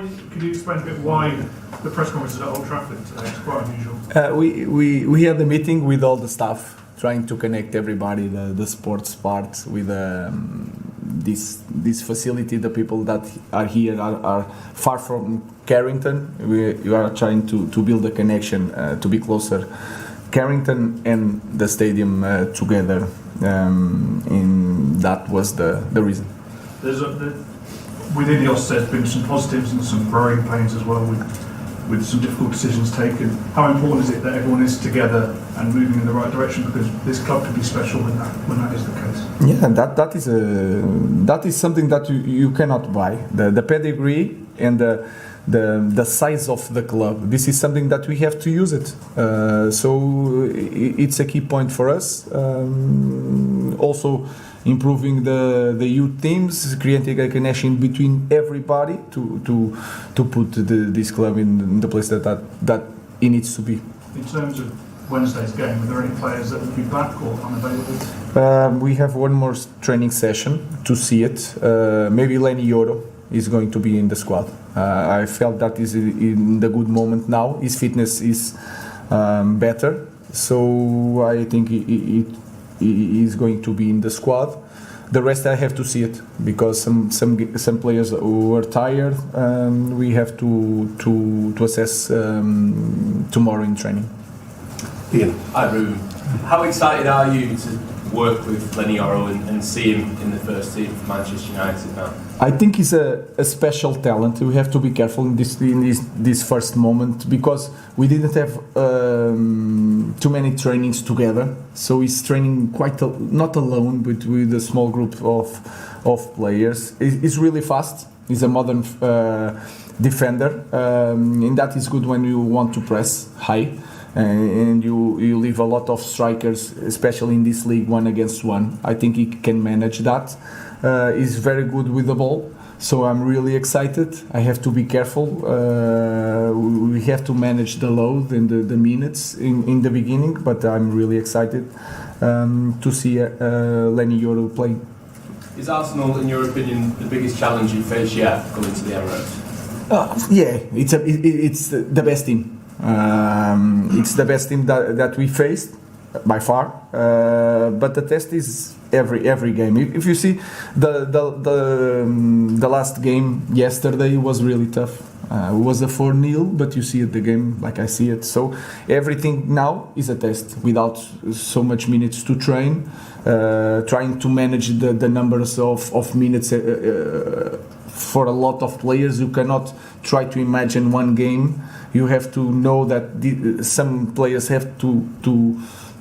Could you explain a bit why the press conference is at Old Trafford today? It's quite unusual. We had a meeting with all the staff, trying to connect everybody, the sports part with this facility. The people that are here are far from Carrington. We are trying to build a connection to be closer. Carrington and the stadium together, and that was the reason. Within Ineos, there's been some positives and some growing pains as well, with some difficult decisions taken. How important is it that everyone is together and moving in the right direction? Because this club can be special when that is the case. Yeah, that is something that you cannot buy. The pedigree and the size of the club. This is something that we have to use it. So it's a key point for us. Also, improving the youth teams, creating a connection between everybody to put this club in the place that it needs to be. In terms of Wednesday's game, are there any players that will be back or unavailable? We have one more training session to see it. Maybe Leny Yoro is going to be in the squad. I felt that is in the good moment now. His fitness is better, so I think he is going to be in the squad. The rest I have to see it, because some players who are tired, we have to assess tomorrow in training. Ian. Hi Ruben. How excited are you to work with Leny Yoro and see him in the first team for Manchester United now? I think he's a special talent. We have to be careful in this first moment, because we didn't have too many trainings together. So he's training not alone, but with a small group of players. He's really fast. He's a modern defender, and that is good when you want to press high. And you leave a lot of strikers, especially in this league, 1-against-1. I think he can manage that. He's very good with the ball, so I'm really excited. I have to be careful. We have to manage the load and the minutes in the beginning, but I'm really excited to see Leny Yoro playing. Is Arsenal, in your opinion, the biggest challenge you face yet going to the Emirates? Yeah, it's the best team. It's the best team that we faced by far, but the test is every game. If you see the last game yesterday, was really tough. It was a 4-0, but you see it, the game like I see it. So everything now is a test, without so much minutes to train, trying to manage the numbers of minutes for a lot of players. You cannot try to imagine one game. You have to know that some players have to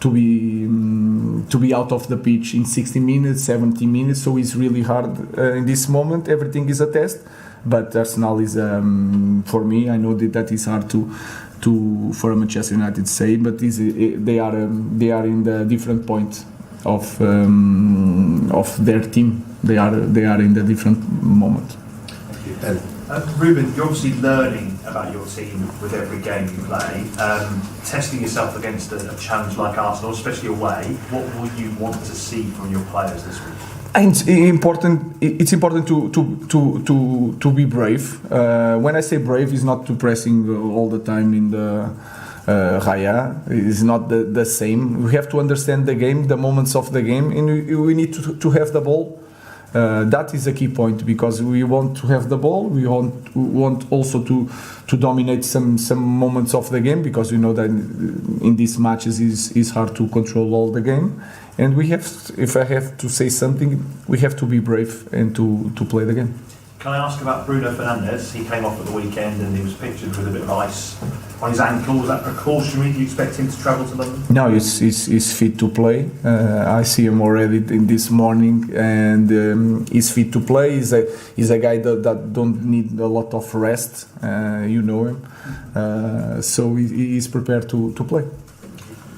be out of the pitch in 60 minutes, 70 minutes. So it's really hard in this moment. Everything is a test, but Arsenal is for me. I know that is hard for a Manchester United to say, but they are in the different point of their team. They are in the different moment. Ruben, you're obviously learning about your team with every game you play, testing yourself against a challenge like Arsenal, especially away. What will you want to see from your players this week? It's important to be brave. When I say brave, it's not to pressing all the time in the Raya. It's not the same. We have to understand the game, the moments of the game, and we need to have the ball. That is a key point, because we want to have the ball. We want also to dominate some moments of the game, because we know that in these matches is hard to control all the game. And we have, if I have to say something, we have to be brave and to play the game. Can I ask about Bruno Fernandes? He came off at the weekend and he was pictured with a bit of ice on his ankle. Was that precautionary? Do you expect him to travel to London? No, he's fit to play. I see him already in this morning, and he's fit to play. He's a guy that don't need a lot of rest. You know him, so he's prepared to play.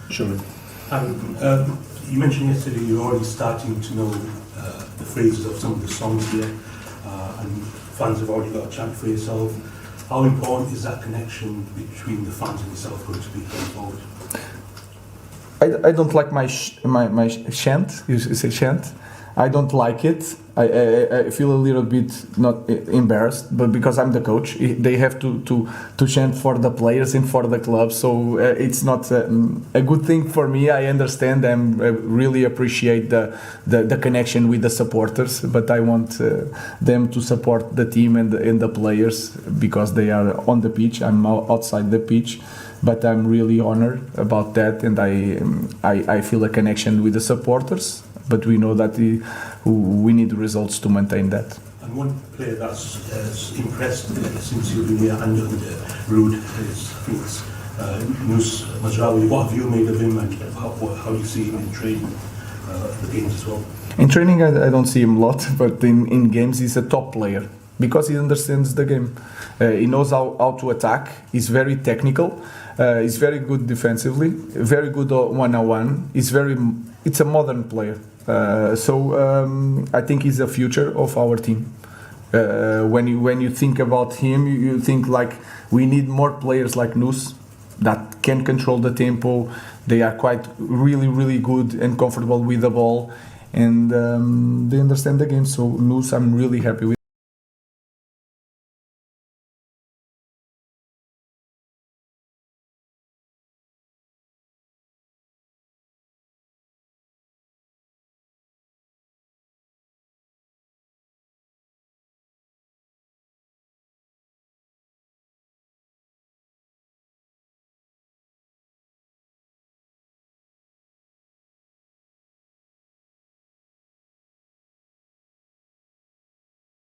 Sure. You mentioned yesterday you're already starting to know the phrases of some of the songs here, and fans have already got a chant for yourself. How important is that connection between the fans and yourself going to be going forward? I don't like my chant. You say chant. I don't like it. I feel a little bit not embarrassed, but because I'm the coach, they have to chant for the players and for the club. So it's not a good thing for me. I understand and really appreciate the connection with the supporters, but I want them to support the team and the players because they are on the pitch. I'm outside the pitch. But I'm really honored about that, and I feel a connection with the supporters. But we know that we need results to maintain that. And one player that's impressed since you've been here and Rude is, I think it's Mazraoui. What have you made of him, and how you see him in training the games as well? In training, I don't see him a lot, but in games he's a top player because he understands the game. He knows how to attack. He's very technical. He's very good defensively. Very good one-on-one. It's a modern player. So I think he's the future of our team. When you think about him, you think like we need more players like Nous that can control the tempo. They are quite really good and comfortable with the ball, and they understand the game. So Nous, I'm really happy with.